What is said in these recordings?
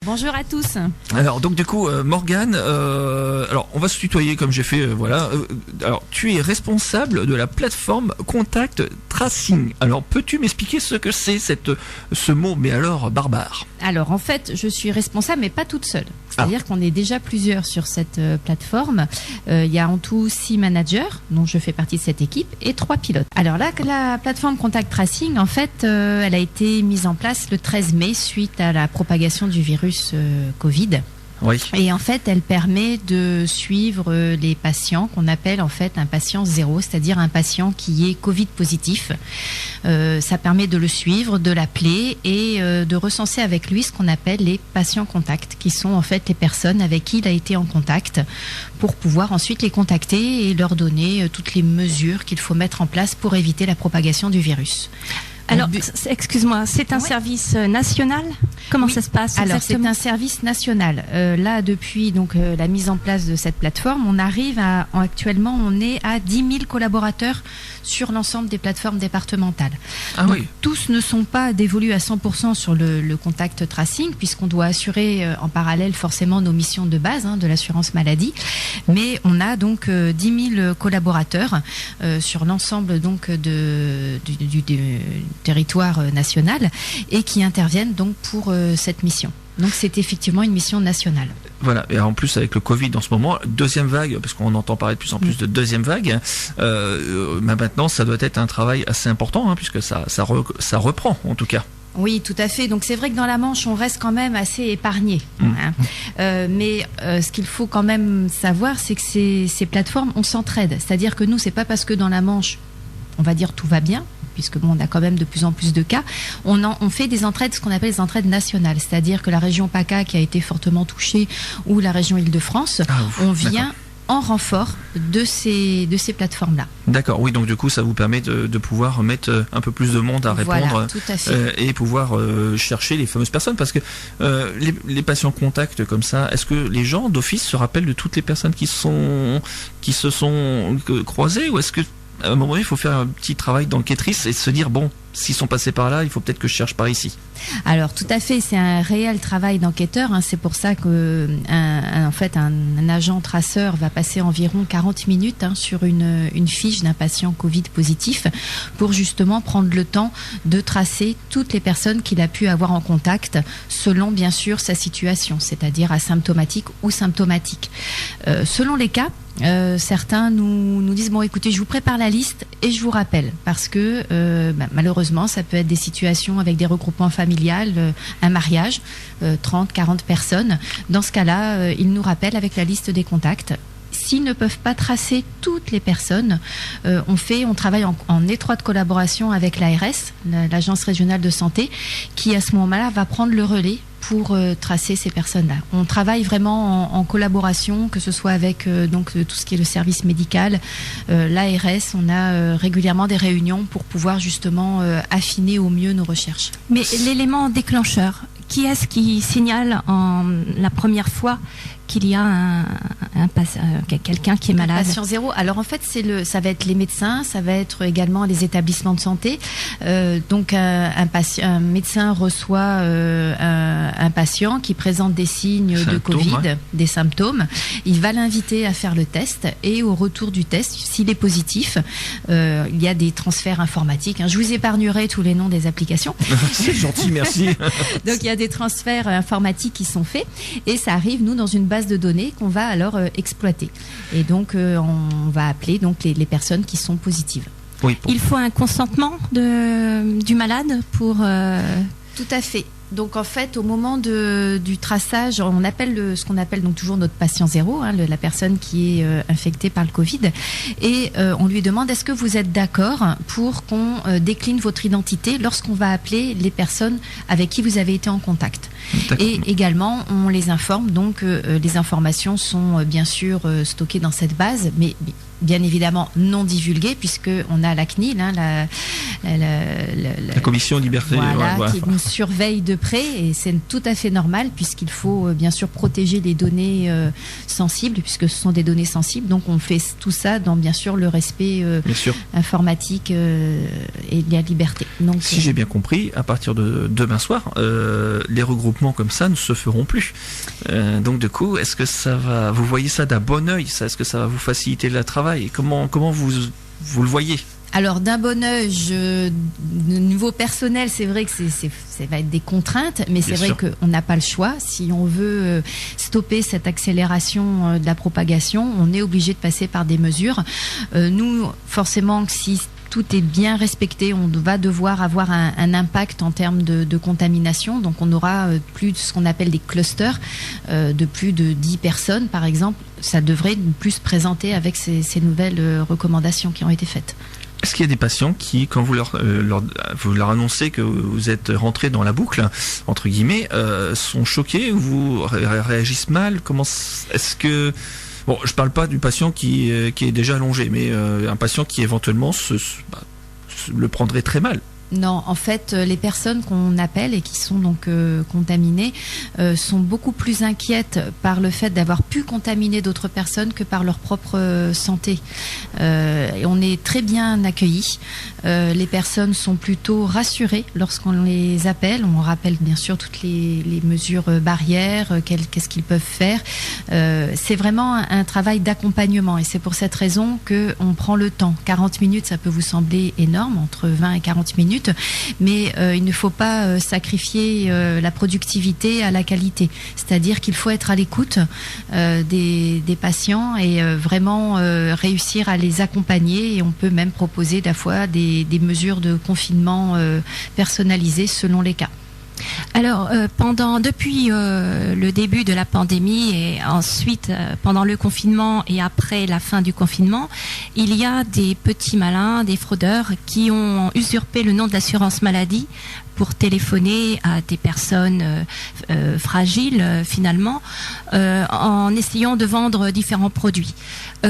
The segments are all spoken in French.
Bonjour à tous. Alors donc du coup Morgane, alors on va se tutoyer comme j'ai fait, voilà. Alors tu es responsable de la plateforme Contact Tracing. Alors peux-tu m'expliquer ce que c'est ce mot, mais alors barbare? Alors en fait, je suis responsable, mais pas toute seule. C'est-à-dire qu'on est déjà plusieurs sur cette plateforme. Il y a en tout 6 managers, dont je fais partie de cette équipe, et 3 pilotes. Alors là, la plateforme Contact Tracing, en fait, elle a été mise en place le 13 mai suite à la propagation du virus Covid. Oui. Et en fait, elle permet de suivre les patients qu'on appelle en fait un patient zéro, c'est-à-dire un patient qui est Covid positif. Ça permet de le suivre, de l'appeler et de recenser avec lui ce qu'on appelle les patients contacts, qui sont en fait les personnes avec qui il a été en contact, pour pouvoir ensuite les contacter et leur donner toutes les mesures qu'il faut mettre en place pour éviter la propagation du virus. Alors, excuse-moi, c'est un service national? Comment ça se passe? Alors, c'est un service national. Là, depuis donc la mise en place de cette plateforme, on arrive actuellement, on est à 10 000 collaborateurs sur l'ensemble des plateformes départementales. Ah donc, oui. tous ne sont pas dévolus à 100% sur le contact tracing, puisqu'on doit assurer en parallèle forcément nos missions de base de l'assurance maladie. Mais on a donc 10 000 collaborateurs sur l'ensemble donc du territoire national et qui interviennent donc pour cette mission. Donc c'est effectivement une mission nationale. Voilà, et en plus avec le Covid en ce moment, deuxième vague, parce qu'on entend parler de plus en plus de deuxième vague, maintenant ça doit être un travail assez important, puisque ça reprend en tout cas. Oui, tout à fait. Donc c'est vrai que dans la Manche, on reste quand même assez épargné. Mais ce qu'il faut quand même savoir, c'est que ces plateformes, on s'entraide. C'est-à-dire que nous, c'est pas parce que dans la Manche, on va dire tout va bien, puisque on a quand même de plus en plus de cas, on fait des entraides, ce qu'on appelle des entraides nationales, c'est-à-dire que la région PACA qui a été fortement touchée, ou la région Île-de-France, on vient en renfort de ces plateformes-là. D'accord, oui, donc du coup ça vous permet de pouvoir mettre un peu plus de monde à répondre, voilà, tout à fait. Et pouvoir chercher les fameuses personnes, parce que les patients contacts comme ça, est-ce que les gens d'office se rappellent de toutes les personnes qui se sont croisées, ou est-ce que à un moment donné, il faut faire un petit travail d'enquêtrice et se dire, bon, s'ils sont passés par là, il faut peut-être que je cherche par ici. Alors tout à fait, c'est un réel travail d'enquêteur. C'est pour ça que en fait, un agent traceur va passer environ 40 minutes sur une fiche d'un patient Covid positif, pour justement prendre le temps de tracer toutes les personnes qu'il a pu avoir en contact, selon bien sûr sa situation, c'est-à-dire asymptomatique ou symptomatique. Selon les cas, certains nous disent, bon écoutez, je vous prépare la liste et je vous rappelle, parce que malheureusement ça peut être des situations avec des regroupements familiaux, un mariage, 30, 40 personnes. Dans ce cas-là, ils nous rappellent avec la liste des contacts. S'ils ne peuvent pas tracer toutes les personnes, on travaille en étroite collaboration avec l'ARS, l'Agence régionale de santé, qui à ce moment-là va prendre le relais pour tracer ces personnes-là. On travaille vraiment en collaboration, que ce soit avec donc tout ce qui est le service médical, l'ARS. On a régulièrement des réunions pour pouvoir justement affiner au mieux nos recherches. Mais l'élément déclencheur, qui est-ce qui signale la première fois qu'il y a quelqu'un qui est malade? Un patient zéro. Alors en fait, ça va être les médecins, ça va être également les établissements de santé. Donc un médecin reçoit un patient qui présente des signes de Covid, des symptômes. Il va l'inviter à faire le test, et au retour du test, s'il est positif, il y a des transferts informatiques. Je vous épargnerai tous les noms des applications. C'est gentil, merci. Donc il y a des transferts informatiques qui sont faits, et ça arrive, nous, dans une base de données qu'on va alors exploiter. Et donc on va appeler donc les personnes qui sont positives. Oui, Il faut un consentement du malade pour... Tout à fait. Donc en fait, au moment du traçage, on appelle ce qu'on appelle donc toujours notre patient zéro, la personne qui est infectée par le Covid, et on lui demande, est-ce que vous êtes d'accord pour qu'on décline votre identité lorsqu'on va appeler les personnes avec qui vous avez été en contact. Et également, on les informe, donc les informations sont bien sûr stockées dans cette base, mais bien évidemment non divulgué, puisque on a la CNIL, la Commission Liberté, qui nous surveille de près, et c'est tout à fait normal, puisqu'il faut bien sûr protéger les données sensibles, puisque ce sont des données sensibles. Donc on fait tout ça dans bien sûr le respect informatique et de la liberté. Donc, si j'ai bien compris, à partir de demain soir, les regroupements comme ça ne se feront plus. Donc du coup, est-ce que vous voyez ça d'un bon œil, est-ce que ça va vous faciliter le travail? Et comment vous le voyez? Alors d'un bon œil, niveau personnel, c'est vrai que ça va être des contraintes, mais c'est vrai qu'on n'a pas le choix. Si on veut stopper cette accélération de la propagation, on est obligé de passer par des mesures. Nous, forcément, si tout est bien respecté, on va devoir avoir un impact en termes de contamination. Donc on aura plus de ce qu'on appelle des clusters de plus de 10 personnes, par exemple. Ça devrait plus se présenter avec ces nouvelles recommandations qui ont été faites. Est-ce qu'il y a des patients qui, quand vous leur annoncez que vous êtes rentré dans la boucle, entre guillemets, sont choqués ou réagissent mal? Est-ce que... Bon, je parle pas du patient qui est déjà allongé, mais un patient qui éventuellement le prendrait très mal. Non, en fait, les personnes qu'on appelle et qui sont donc contaminées sont beaucoup plus inquiètes par le fait d'avoir pu contaminer d'autres personnes que par leur propre santé. Et on est très bien accueillis. Les personnes sont plutôt rassurées lorsqu'on les appelle. On rappelle bien sûr toutes les mesures barrières, qu'est-ce qu'ils peuvent faire. C'est vraiment un travail d'accompagnement, et c'est pour cette raison qu'on prend le temps. 40 minutes, ça peut vous sembler énorme, entre 20 et 40 minutes. Mais il ne faut pas sacrifier la productivité à la qualité. C'est-à-dire qu'il faut être à l'écoute des patients et vraiment réussir à les accompagner. Et on peut même proposer des fois des mesures de confinement personnalisées selon les cas. Alors, depuis le début de la pandémie et ensuite pendant le confinement et après la fin du confinement, il y a des petits malins, des fraudeurs qui ont usurpé le nom de l'assurance maladie pour téléphoner à des personnes fragiles finalement, en essayant de vendre différents produits.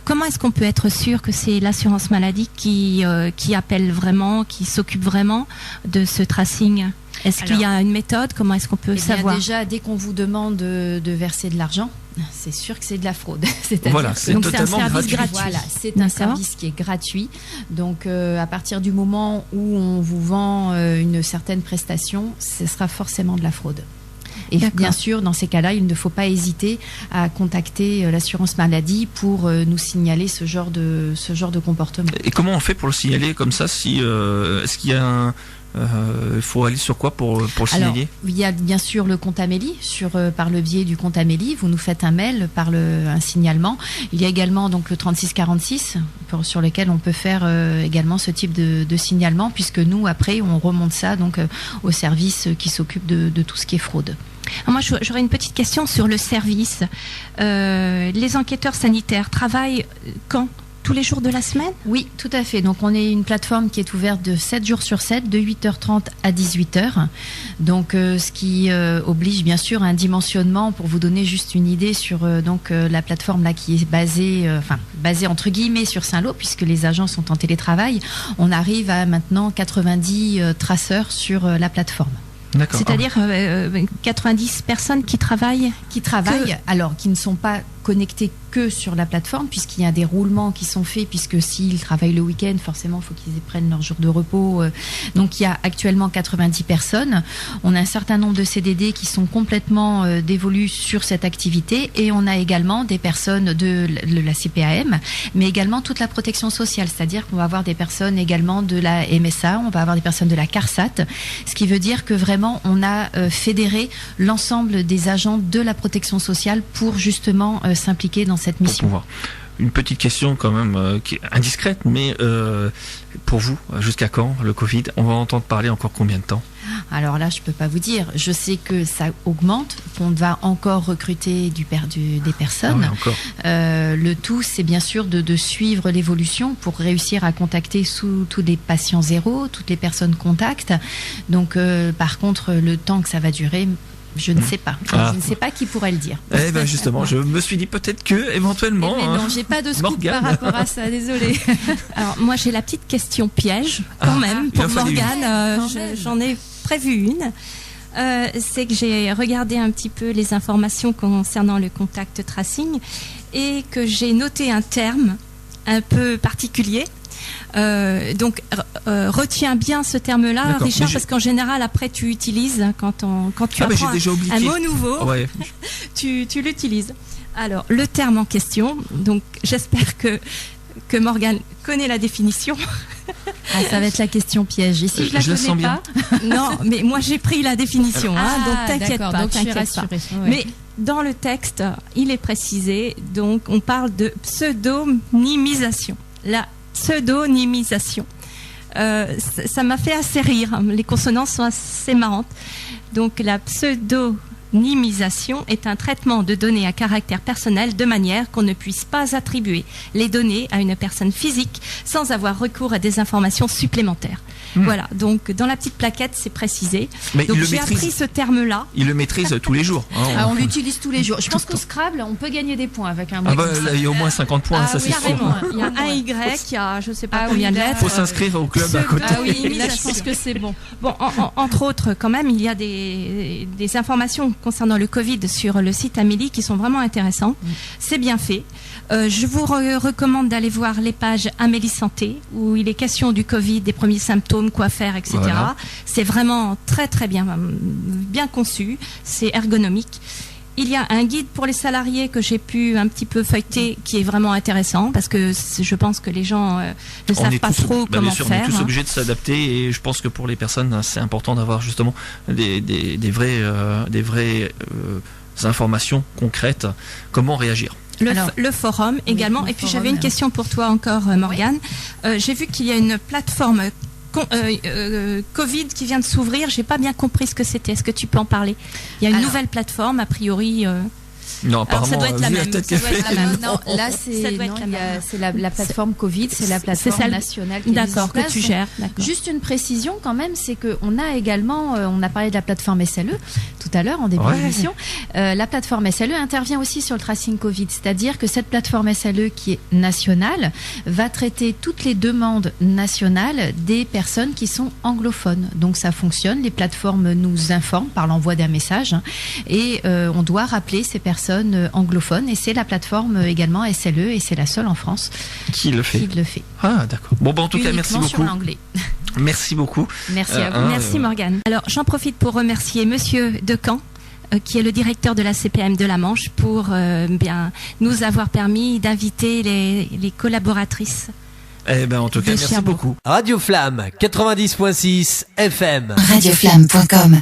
Comment est-ce qu'on peut être sûr que c'est l'assurance maladie qui appelle vraiment, qui s'occupe vraiment de ce tracing ? Est-ce qu'il y a une méthode? Comment est-ce qu'on peut savoir? Déjà, dès qu'on vous demande de verser de l'argent, c'est sûr que c'est de la fraude. Voilà, c'est totalement gratuit. Voilà, c'est un service qui est gratuit. Donc, à partir du moment où on vous vend une certaine prestation, ce sera forcément de la fraude. Et bien sûr, dans ces cas-là, il ne faut pas hésiter à contacter l'assurance maladie pour nous signaler ce genre de comportement. Et comment on fait pour le signaler comme ça? Est-ce qu'il y a il faut aller sur quoi pour le signaler? Alors, il y a bien sûr le compte Amélie, par le biais du compte Amélie, vous nous faites un mail par un signalement. Il y a également donc le 3646 sur lequel on peut faire également ce type de signalement, puisque nous après on remonte ça donc au service qui s'occupe de tout ce qui est fraude. Moi, j'aurais une petite question sur le service. Les enquêteurs sanitaires travaillent quand? Tous les jours de la semaine? Oui, tout à fait. Donc, on est une plateforme qui est ouverte de 7 jours sur 7, de 8h30 à 18h. Donc, ce qui oblige bien sûr à un dimensionnement. Pour vous donner juste une idée sur la plateforme là qui est basée entre guillemets sur Saint-Lô, puisque les agents sont en télétravail, on arrive à maintenant 90 traceurs sur la plateforme. D'accord. C'est-à-dire 90 personnes qui travaillent alors qui ne sont pas connectés que sur la plateforme, puisqu'il y a des roulements qui sont faits, puisque s'ils travaillent le week-end, forcément, il faut qu'ils prennent leur jour de repos. Donc, il y a actuellement 90 personnes. On a un certain nombre de CDD qui sont complètement dévolus sur cette activité, et on a également des personnes de la CPAM, mais également toute la protection sociale, c'est-à-dire qu'on va avoir des personnes également de la MSA, on va avoir des personnes de la CARSAT, ce qui veut dire que vraiment, on a fédéré l'ensemble des agents de la protection sociale pour justement s'impliquer dans cette mission. Une petite question quand même qui est indiscrète, mais pour vous, jusqu'à quand le Covid? On va entendre parler encore combien de temps? Alors là, je peux pas vous dire. Je sais que ça augmente, qu'on va encore recruter des personnes. Ah ouais, encore. Le tout, c'est bien sûr de suivre l'évolution pour réussir à contacter tous les patients zéro, toutes les personnes contacts. Donc, par contre, le temps que ça va durer, Je ne sais pas. Ah. Je ne sais pas qui pourrait le dire. Eh ben justement, je me suis dit peut-être que éventuellement. Mais non, j'ai pas de scoop Morgane. par rapport à ça, désolée. Alors moi j'ai la petite question piège quand même il a pour fallu Morgane. Quand même. J'en ai prévu une. C'est que j'ai regardé un petit peu les informations concernant le contact tracing et que j'ai noté un terme un peu particulier. Donc retiens bien ce terme-là, D'accord, Richard, mais parce qu'en général après tu utilises quand tu Ah, mais apprends j'ai déjà oublié. un mot nouveau, Ouais. tu l'utilises. Alors le terme en question, donc j'espère que Morgane connaît la définition. Ah, ça va être la question piège. Et si je la Je la connais sens pas, bien. Non, mais moi j'ai pris la définition, donc t'inquiète d'accord, pas, donc je suis t'inquiète pas. rassurée. Ouais. Mais dans le texte, il est précisé, donc on parle de pseudonymisation. La pseudonymisation. Ça m'a fait assez rire. Les consonances sont assez marrantes. Donc la pseudonymisation est un traitement de données à caractère personnel de manière qu'on ne puisse pas attribuer les données à une personne physique sans avoir recours à des informations supplémentaires. Voilà, donc dans la petite plaquette, c'est précisé. Mais Donc il le j'ai appris maîtrise. ce terme-là. Il le maîtrise tous les jours. Hein. Ah, on l'utilise tous les jours. Je pense qu'au Scrabble, on peut gagner des points avec un mot. Ah bah comme ça. là, il y a au moins 50 points, Ah ça oui, c'est sûr. carrément. Il y a un Y, il y a je sais pas Ah combien oui, de là, lettres. Faut s'inscrire au club à côté. Ah oui, là je pense que c'est bon. Bon, entre autres, quand même, il y a des informations concernant le Covid sur le site Amélie qui sont vraiment intéressantes. C'est bien fait. Je vous recommande d'aller voir les pages Amélie Santé, où il est question du Covid, des premiers symptômes, quoi faire, etc. Voilà. C'est vraiment très très bien conçu, c'est ergonomique. Il y a un guide pour les salariés que j'ai pu un petit peu feuilleter, qui est vraiment intéressant, parce que je pense que les gens ne savent pas trop bah, comment bien sûr, faire. on est tous obligés de s'adapter et je pense que pour les personnes, c'est important d'avoir justement des vraies informations concrètes. Comment réagir? Le forum également. le Et puis forum, j'avais une question pour toi encore, Morgane. J'ai vu qu'il y a une plateforme Covid qui vient de s'ouvrir. J'ai pas bien compris ce que c'était. Est-ce que tu peux en parler? Il y a une nouvelle plateforme, a priori. Non, Alors, ça apparemment, doit être la vu la même. tête Ça qu'elle doit être fait, la même. Non, là Ça c'est doit être non, la il y a- même. c'est la plateforme Covid, c'est la plateforme celle nationale qui est mise en D'accord, que place. tu gères. D'accord. Juste une précision quand même, c'est qu'on a également, on a parlé de la plateforme SLE tout à l'heure en début Ouais. d'émission. La plateforme SLE intervient aussi sur le tracing Covid, c'est-à-dire que cette plateforme SLE qui est nationale va traiter toutes les demandes nationales des personnes qui sont anglophones. Donc ça fonctionne, les plateformes nous informent par l'envoi d'un message et on doit rappeler ces personnes anglophones et c'est la plateforme également SLE et c'est la seule en France qui le fait. qui le fait. Ah, d'accord. Bon, bah, en tout cas, merci Uniquement sur beaucoup. l'anglais. Merci beaucoup. Merci à vous. Merci Morgane. Alors j'en profite pour remercier Monsieur Decamp, qui est le directeur de la CPM de la Manche, pour bien nous avoir permis d'inviter les collaboratrices. Eh ben, en tout cas, De merci Cherbourg. beaucoup. Radio Flamme 90.6 FM. Radioflamme.com